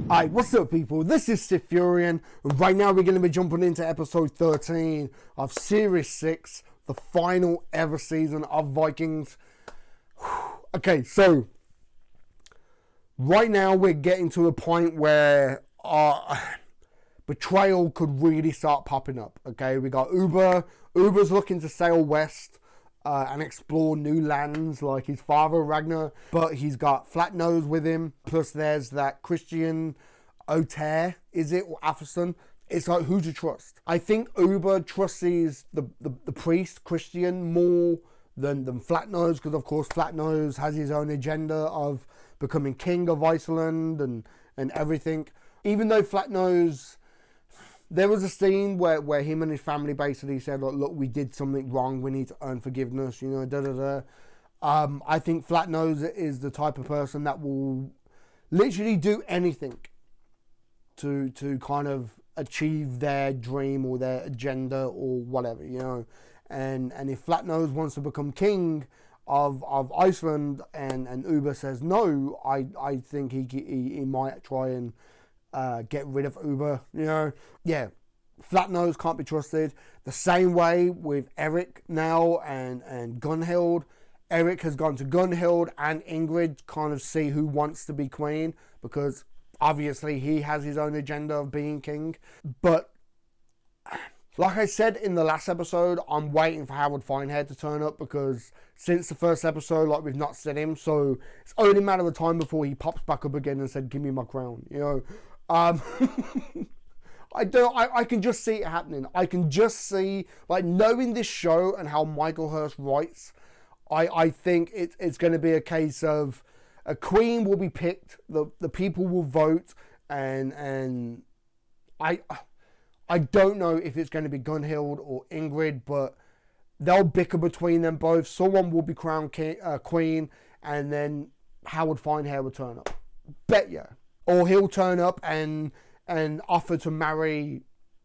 Alright, what's up people? This is SiTHFuRion. Right now we're going to be jumping into episode 13 of Series 6, the final ever season of Vikings. Okay, so right now we're getting to a point where betrayal could really start popping up. Okay, we got Uber. Uber's looking to sail west and explore new lands like his father Ragnar, but he's got Flat Nose with him. Plus there's that Christian Otair, is it, or Atherson? It's like, who to trust? I think Uber trusts the priest Christian more than Flat Nose, because of course Flat Nose has his own agenda of becoming king of Iceland and everything. Even though Flat Nose, there was a scene where him and his family basically said, look, we did something wrong, we need to earn forgiveness, you know, I think Flat Nose is the type of person that will literally do anything to kind of achieve their dream or their agenda or whatever, you know. And if Flat Nose wants to become king of Iceland and Uber says no, I think he might try and get rid of Uber, you know. Yeah, Flat Nose can't be trusted. The same way with Eric now and Gunhild. Eric has gone to Gunhild and Ingrid kind of see who wants to be queen, because obviously he has his own agenda of being king. But like I said in the last episode, I'm waiting for Howard Finehead to turn up, because since the first episode, like, we've not seen him, so it's only a matter of time before he pops back up again and said, give me my crown, you know. I can just see it happening. I can just see, like, knowing this show and how Michael Hurst writes, I think it's going to be a case of a queen will be picked, the people will vote, and I don't know if it's going to be Gunhild or Ingrid, but they'll bicker between them both. Someone will be crowned queen, and then Howard Finehair will turn up. Bet ya. Or he'll turn up and offer to marry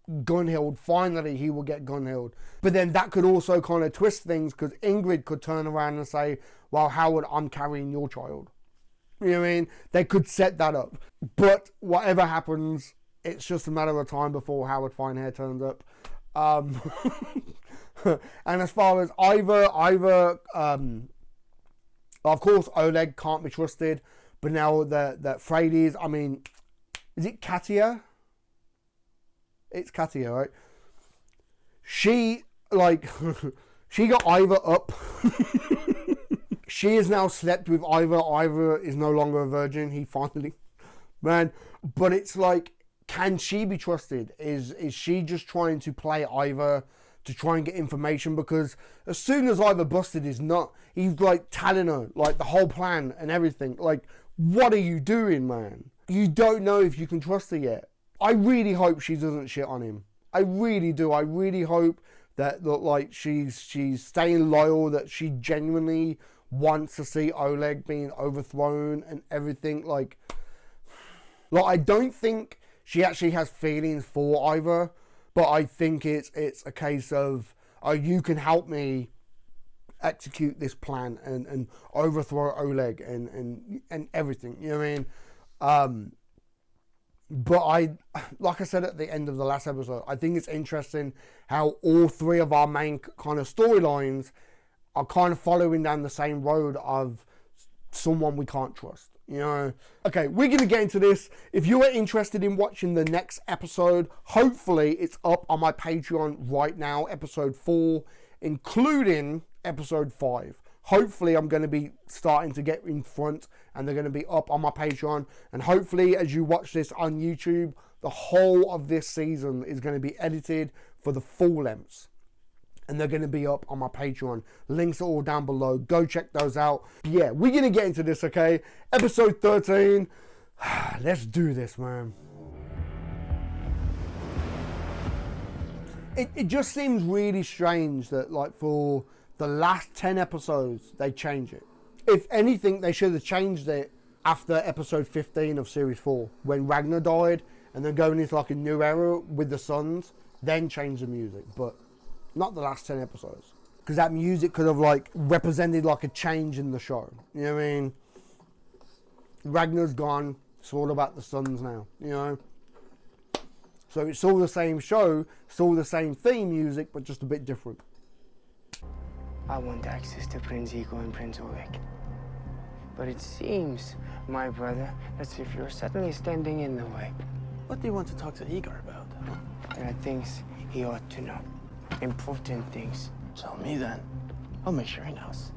Gunhild. Finally, he will get Gunhild. But then that could also kind of twist things, because Ingrid could turn around and say, well, Howard, I'm carrying your child. You know what I mean? They could set that up. But whatever happens, it's just a matter of time before Howard Finehair turns up. And as far as Ivor, of course, Oleg can't be trusted. But now that Freydes, I mean, is it Katia? It's Katia, right? She, like, she got Ivor up. She has now slept with Ivor. Ivor is no longer a virgin. He finally, man. But it's like, can she be trusted? Is she just trying to play Ivor to try and get information? Because as soon as Ivor busted his nut, he's like telling her like the whole plan and everything. Like, what are you doing, man? You don't know if you can trust her yet. I really hope she doesn't shit on him. I really do. I really hope that like she's staying loyal, that she genuinely wants to see Oleg being overthrown and everything. Like I don't think she actually has feelings for Ivor, but I think it's a case of, oh, you can help me execute this plan and overthrow Oleg and everything, you know what I mean? But like I said at the end of the last episode, I think it's interesting how all three of our main kind of storylines are kind of following down the same road of someone we can't trust, you know? Okay, we're going to get into this. If you are interested in watching the next episode, hopefully it's up on my Patreon right now, episode 4, including episode 5. Hopefully I'm going to be starting to get in front, and they're going to be up on my Patreon. And hopefully as you watch this on YouTube, the whole of this season is going to be edited for the full lengths, and they're going to be up on my Patreon. Links are all down below. Go check those out. But yeah, we're going to get into this, okay? Episode 13. Let's do this, man. It just seems really strange that, like, for the last 10 episodes, they change it. If anything, they should have changed it after episode 15 of series 4, when Ragnar died, and then going into like a new era with the sons, then change the music. But not the last 10 episodes, because that music could have like represented like a change in the show. You know what I mean? Ragnar's gone. It's all about the sons now, you know. So it's all the same show, it's all the same theme music, but just a bit different. I want access to Prince Ego and Prince Oleg. But it seems, my brother, as if you're suddenly standing in the way. What do you want to talk to Igor about? There are things he ought to know. Important things. Tell me then. I'll make sure he knows.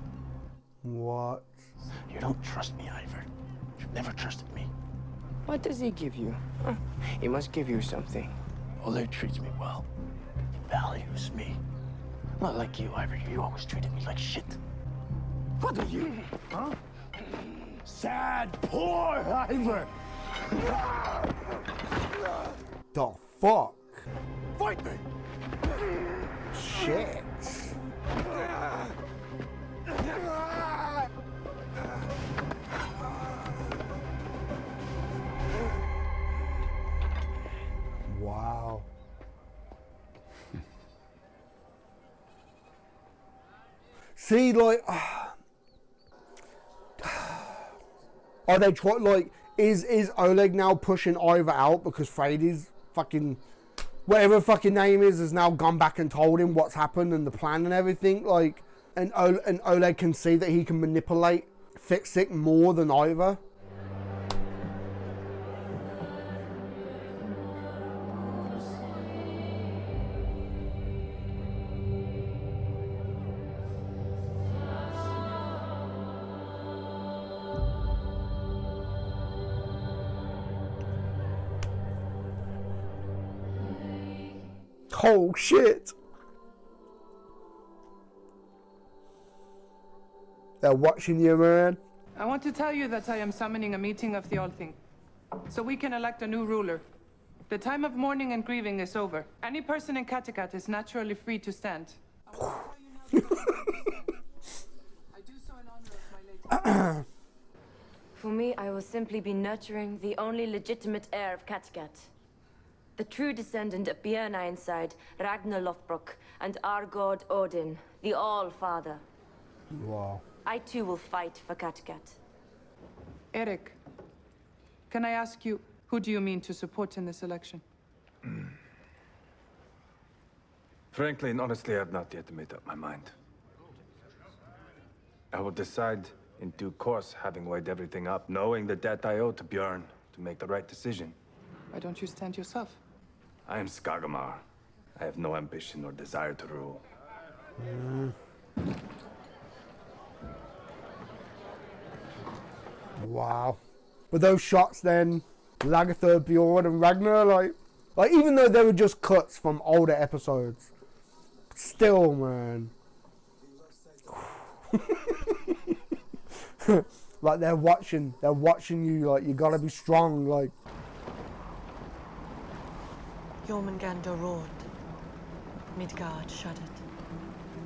What? You don't trust me, Ivor. You've never trusted me. What does he give you? Huh? He must give you something. Oleg treats me well. He values me. Not like you, Ivor. You always treated me like shit. What are you? Huh? Sad, poor Ivor. The fuck? Fight me! Shit. Wow. See, like, are they trying, like, is Oleg now pushing Ivor out because Freddy's fucking, whatever fucking name is, has now gone back and told him what's happened and the plan and everything, like, and Oleg can see that he can manipulate Fixit more than Ivor. Oh shit! They're watching you, man. I want to tell you that I am summoning a meeting of the Althing, so we can elect a new ruler. The time of mourning and grieving is over. Any person in Kattegat is naturally free to stand. I do so in honor of my late. For me, I will simply be nurturing the only legitimate heir of Kattegat. The true descendant of Björn Ironside, Ragnar Lothbrok, and our god Odin, the All-Father. Wow. I too will fight for Kattegat. Eric, can I ask you, who do you mean to support in this election? Frankly and honestly, I have not yet made up my mind. I will decide in due course, having weighed everything up, knowing the debt I owe to Björn, to make the right decision. Why don't you stand yourself? I am Skagamar. I have no ambition or desire to rule. Wow. But those shots then, Lagertha, Bjorn and Ragnar, like even though they were just cuts from older episodes, still, man. Like they're watching you, like you gotta be strong, like. Jormungandr roared. Midgard shuddered.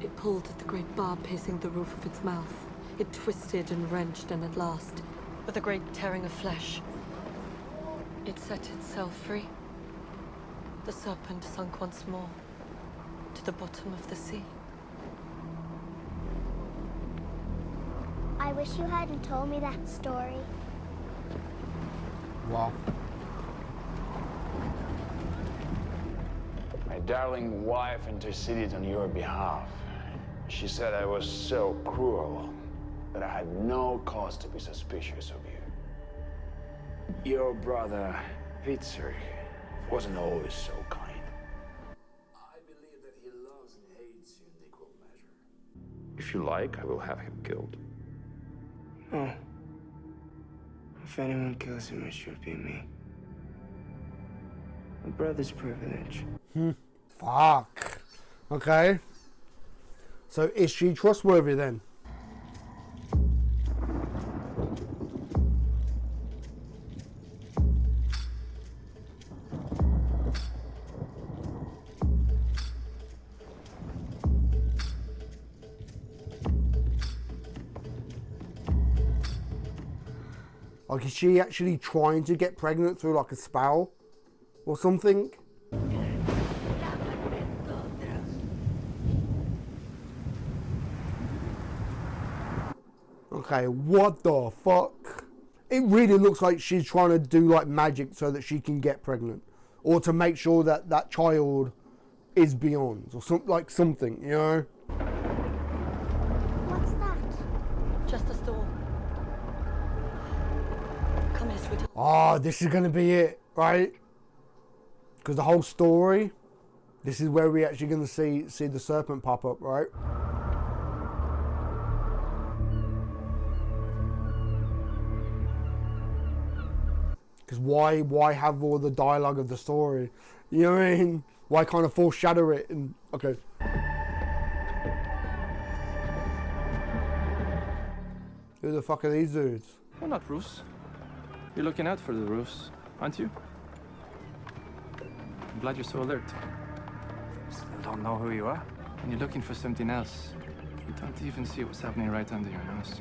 It pulled at the great barb piercing the roof of its mouth. It twisted and wrenched, and at last, with a great tearing of flesh, it set itself free. The serpent sunk once more to the bottom of the sea. I wish you hadn't told me that story. Wow. My darling wife interceded on your behalf. She said I was so cruel that I had no cause to be suspicious of you. Your brother, Vitzer, wasn't always so kind. I believe that he loves and hates you in equal measure. If you like, I will have him killed. Oh. If anyone kills him, it should be me. A brother's privilege. Fuck. Okay. So is she trustworthy then? Like, is she actually trying to get pregnant through like a spell or something? Okay, what the fuck? It really looks like she's trying to do like magic so that she can get pregnant, or to make sure that that child is beyond, or something, you know. What's that? Just a storm. Come here, sweetheart. Oh, this is gonna be it, right? Because the whole story, this is where we're actually gonna see the serpent pop up, right? Because why have all the dialogue of the story? You know what I mean? Why kind of foreshadow it? And okay. Who the fuck are these dudes? Well, not Rus. You're looking out for the Rus, aren't you? I'm glad you're so alert. Still don't know who you are. And you're looking for something else. You don't even see what's happening right under your nose.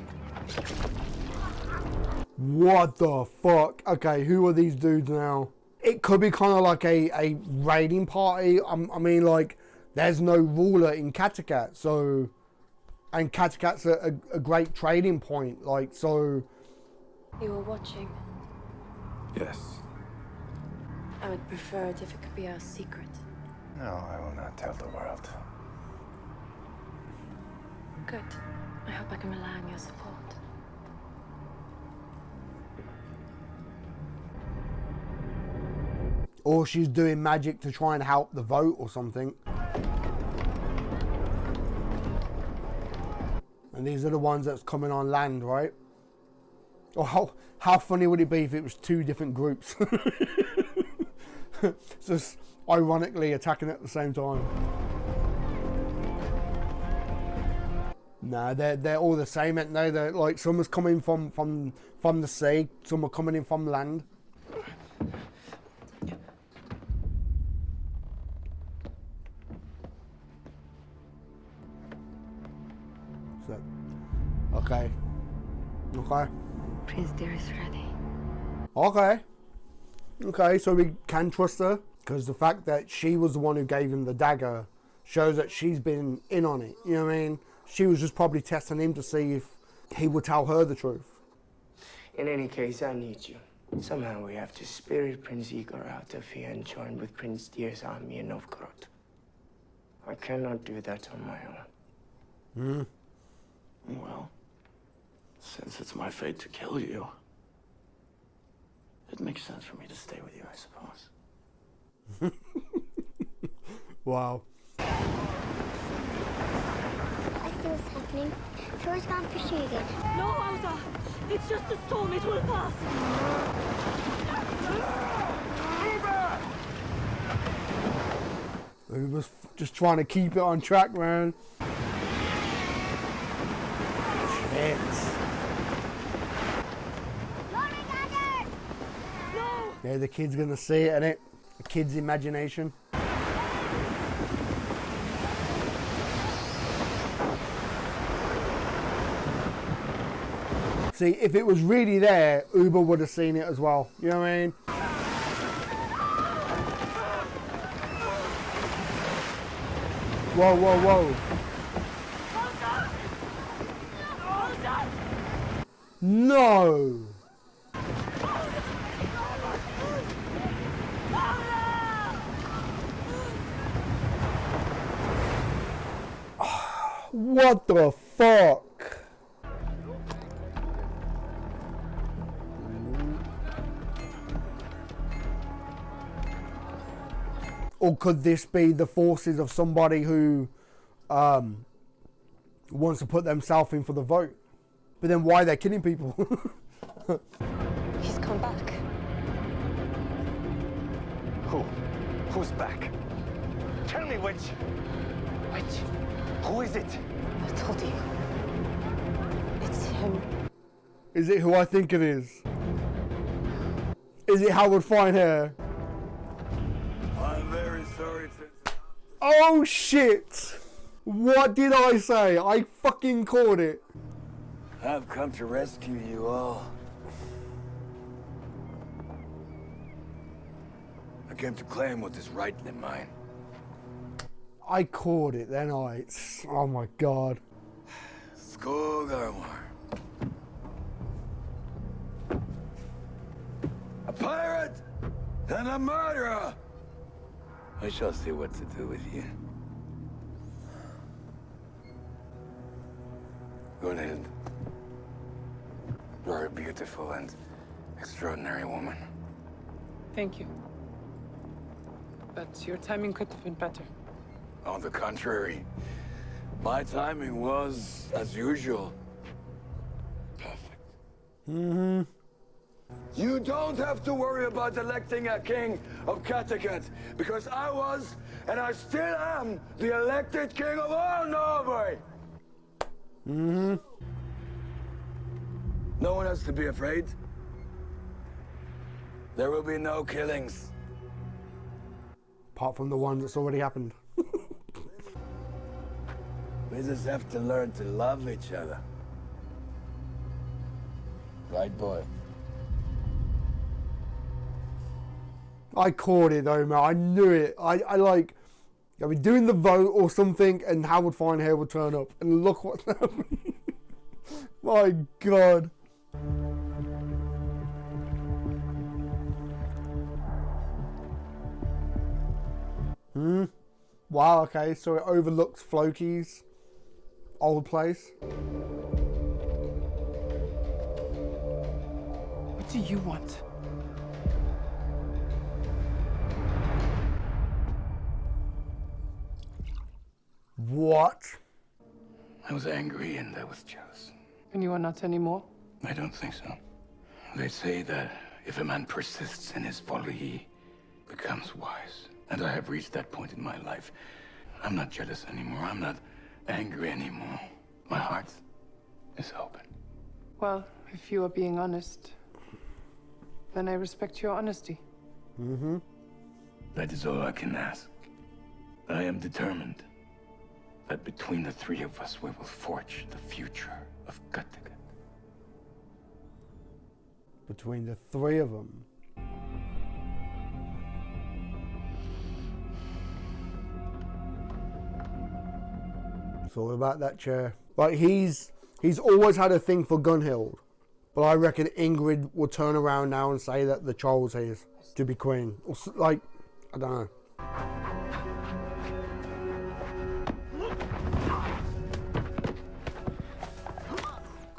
What the fuck? Okay, who are these dudes now? It could be kind of like a raiding party. I mean, like, there's no ruler in Kattegat, so... And Kattegat's a great trading point, like, so... You were watching. Yes. I would prefer it if it could be our secret. No, I will not tell the world. Good. I hope I can rely on your support. Or she's doing magic to try and help the vote or something. And these are the ones that's coming on land, right? Or how funny would it be if it was two different groups? Just ironically attacking at the same time. No, they're all the same, ain't they? They're like, some is coming from the sea, some are coming in from land. So, okay. Okay. Prince Deer is ready. Okay. Okay, so we can trust her, because the fact that she was the one who gave him the dagger shows that she's been in on it. You know what I mean? She was just probably testing him to see if he would tell her the truth. In any case, I need you. Somehow we have to spirit Prince Igor out of here and join with Prince Deer's army in Novgorod. I cannot do that on my own. Well, since it's my fate to kill you, it makes sense for me to stay with you, I suppose. Wow. I see what's happening. Thor's gone for Shiga. No, Elsa! It's just a storm, it will pass! He was just trying to keep it on track, man. Shit. Yeah, the kid's gonna see it, innit? The kid's imagination. See, if it was really there, Uber would have seen it as well. You know what I mean? Whoa, whoa, whoa. No! What the fuck? Or could this be the forces of somebody who wants to put themselves in for the vote? But then why they're killing people? He's come back. Who? Who's back? Tell me which. Which? Who is it? I told you. It's him. Is it who I think it is? Is it Howard Finehair? I'm very sorry to... Oh shit! What did I say? I fucking caught it. I've come to rescue you all. I came to claim what is rightly mine. I caught it then, oh my god. Skål, Garmar. and a murderer! I shall see what to do with you. Go ahead. You are a beautiful and extraordinary woman. Thank you. But your timing could have been better. On the contrary, my timing was, as usual, perfect. Mm-hmm. You don't have to worry about electing a king of Kattegat, because I was, and I still am, the elected king of all Norway! Mm-hmm. No one has to be afraid. There will be no killings. Apart from the one that's already happened. We just have to learn to love each other. Right, boy? I called it though, man. I knew it. I like, I'd be doing the vote or something and Howard Finehair would turn up. And look what's happened. My God. Wow, okay, so it overlooks Floki's old place. What do you want? What? I was angry and I was jealous. And you are not anymore? I don't think so. They say that if a man persists in his folly, he becomes wise. And I have reached that point in my life. I'm not jealous anymore. I'm not angry anymore. My heart is open. Well, if you are being honest, then I respect your honesty. Mm-hmm. That is all I can ask. I am determined that between the three of us, we will forge the future of Kattegat. Between the three of them. It's all about that chair. Like he's always had a thing for Gunhild, but I reckon Ingrid will turn around now and say that the child's his to be queen. Or like, I don't know.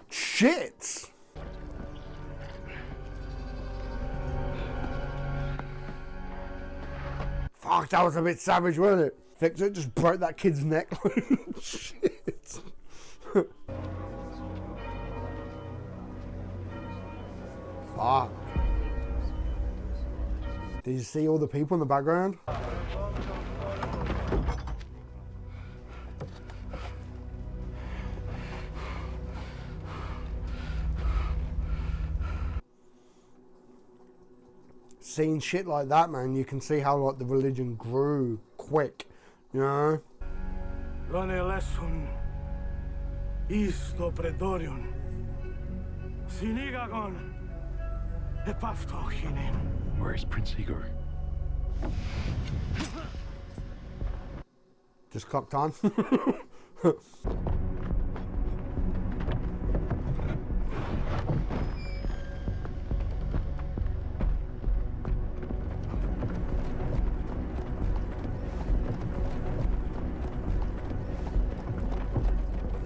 Shit! Fuck, that was a bit savage, wasn't it? Fix it, just broke that kid's neck. Shit. Fuck. Did you see all the people in the background? Seeing shit like that, man, you can see how like the religion grew quick, you know? Where is Prince Igor? Just clocked on.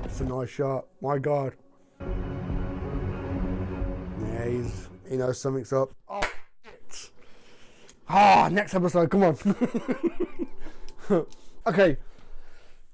It's a nice shot. My God. Yeah, he knows something's up. Oh, shit. Ah, next episode, come on. Okay.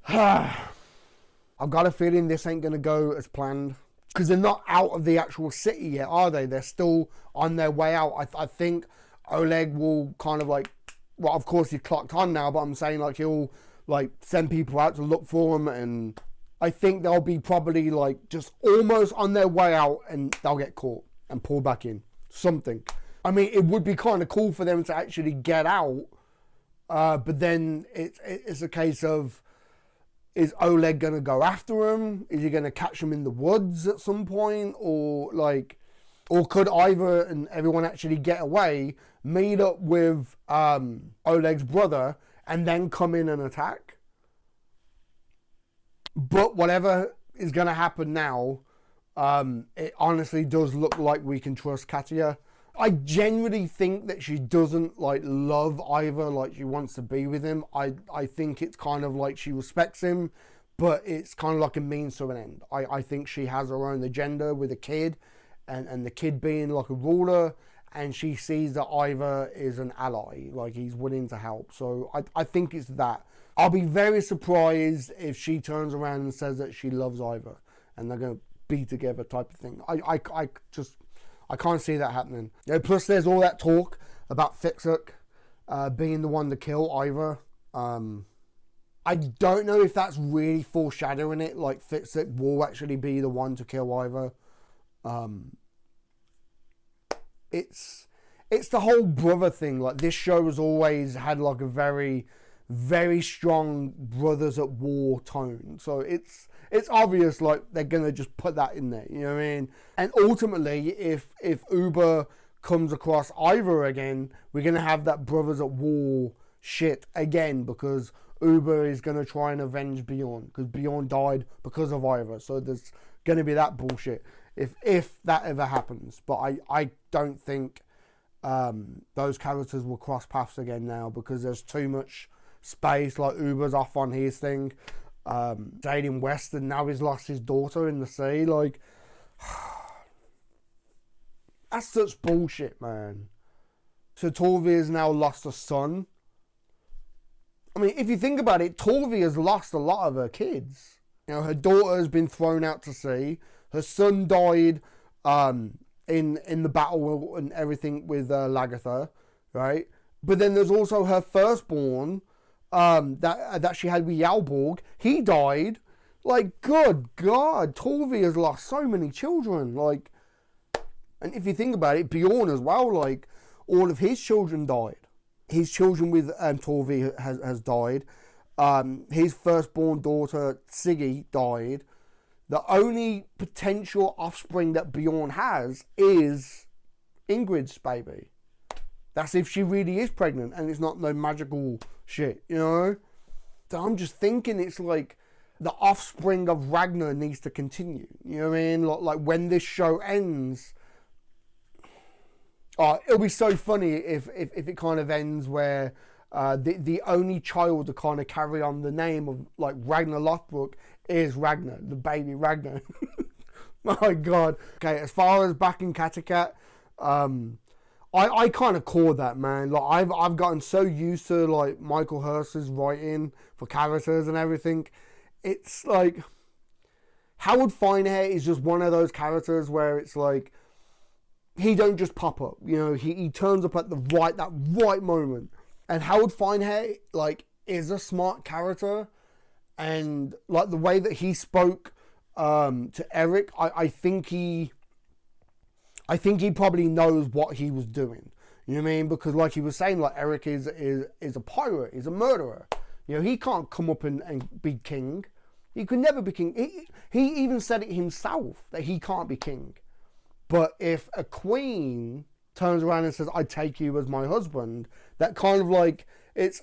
I've got a feeling this ain't gonna go as planned. Because they're not out of the actual city yet, are they? They're still on their way out. I think Oleg will kind of like, well, of course he's clocked on now, but I'm saying like he'll like send people out to look for him, and I think they'll be probably like just almost on their way out and they'll get caught and pulled back in. Something. I mean, it would be kind of cool for them to actually get out, but then it's a case of, is Oleg going to go after him? Is he going to catch him in the woods at some point? Or like, or could Ivor and everyone actually get away, meet up with Oleg's brother, and then come in and attack? But whatever is going to happen now, it honestly does look like we can trust Katya. I genuinely think that she doesn't like love Ivor like she wants to be with him. I think it's kind of like she respects him, but it's kind of like a means to an end. I think she has her own agenda with a kid, and the kid being like a ruler, and she sees that Ivor is an ally, like he's willing to help. So I think it's that. I'll be very surprised if she turns around and says that she loves Ivor and they're going to be together type of thing. I can't see that happening. Plus there's all that talk about Fitzek being the one to kill Ivor. I don't know if that's really foreshadowing it, like Fitzek will actually be the one to kill Ivor. It's the whole brother thing. Like, this show has always had like a very, very strong brothers at war tone. So it's obvious like they're gonna just put that in there. You know what I mean? And ultimately, if Uber comes across Ivor again, we're gonna have that brothers at war shit again, because Uber is gonna try and avenge Bjorn, because Bjorn died because of Ivor. So there's gonna be that bullshit if that ever happens. But I don't think those characters will cross paths again now, because there's too much space. Like, Uber's off on his thing, dating Western, now he's lost his daughter in the sea. Like, that's such bullshit, man. So Torvia's now lost a son. I mean, if you think about it, Torvia's lost a lot of her kids. You know, her daughter has been thrown out to sea. Her son died in the battle and everything with Lagertha, right? But then there's also her firstborn that she had with Yalborg. He died. Like, good God, Torvi has lost so many children. Like, and if you think about it, Bjorn as well, like, all of his children died. His children with Torvi has died. His firstborn daughter, Siggy, died. The only potential offspring that Bjorn has is Ingrid's baby. That's if she really is pregnant and it's not no magical shit, you know? So I'm just thinking it's like the offspring of Ragnar needs to continue. You know what I mean? Like when this show ends, it'll be so funny if it kind of ends where the only child to kind of carry on the name of like Ragnar Lothbrok is Ragnar, the baby Ragnar. My God. Okay, as far as back in Kattegat, I kind of core that, man. Like I've gotten so used to like Michael Hirst's writing for characters and everything. It's like Howard Finehair is just one of those characters where it's like he don't just pop up, you know. He turns up at that right moment. And Howard Finehair like is a smart character, and like the way that he spoke to Eric, I think he probably knows what he was doing. You know what I mean? Because like he was saying, like Eric is a pirate, he's a murderer. You know, he can't come up and be king. He could never be king. He even said it himself that he can't be king. But if a queen turns around and says, "I take you as my husband," that kind of like it's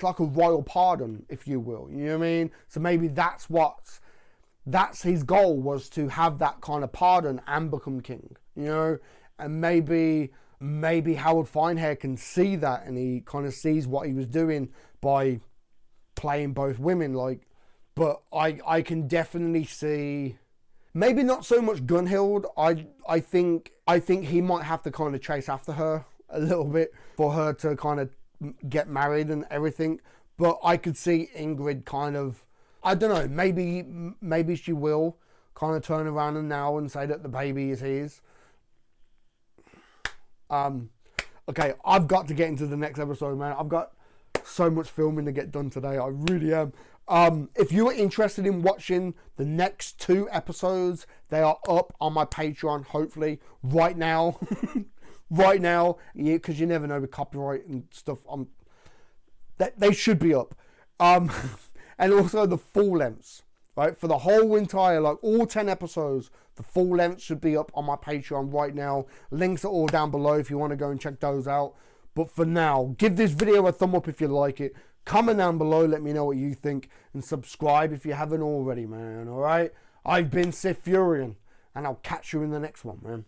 like a royal pardon, if you will. You know what I mean? So maybe that's his goal, was to have that kind of pardon and become king. You know, and maybe Howard Finehair can see that, and he kind of sees what he was doing by playing both women. Like, but I can definitely see. Maybe not so much Gunhild. I think he might have to kind of chase after her a little bit for her to kind of get married and everything. But I could see Ingrid kind of, I don't know, maybe she will kind of turn around and now and say that the baby is his. Okay, I've got to get into the next episode, man. I've got so much filming to get done today. I really am. If you are interested in watching the next 2 episodes, they are up on my Patreon, hopefully, right now. Right now, because you never know with copyright and stuff. They should be up. And also the full lengths, right? For the whole entire, like all 10 episodes, the full lengths should be up on my Patreon right now. Links are all down below if you want to go and check those out. But for now, give this video a thumb up if you like it. Comment down below, let me know what you think, and subscribe if you haven't already, man, alright? I've been SiTHFuRiON, and I'll catch you in the next one, man.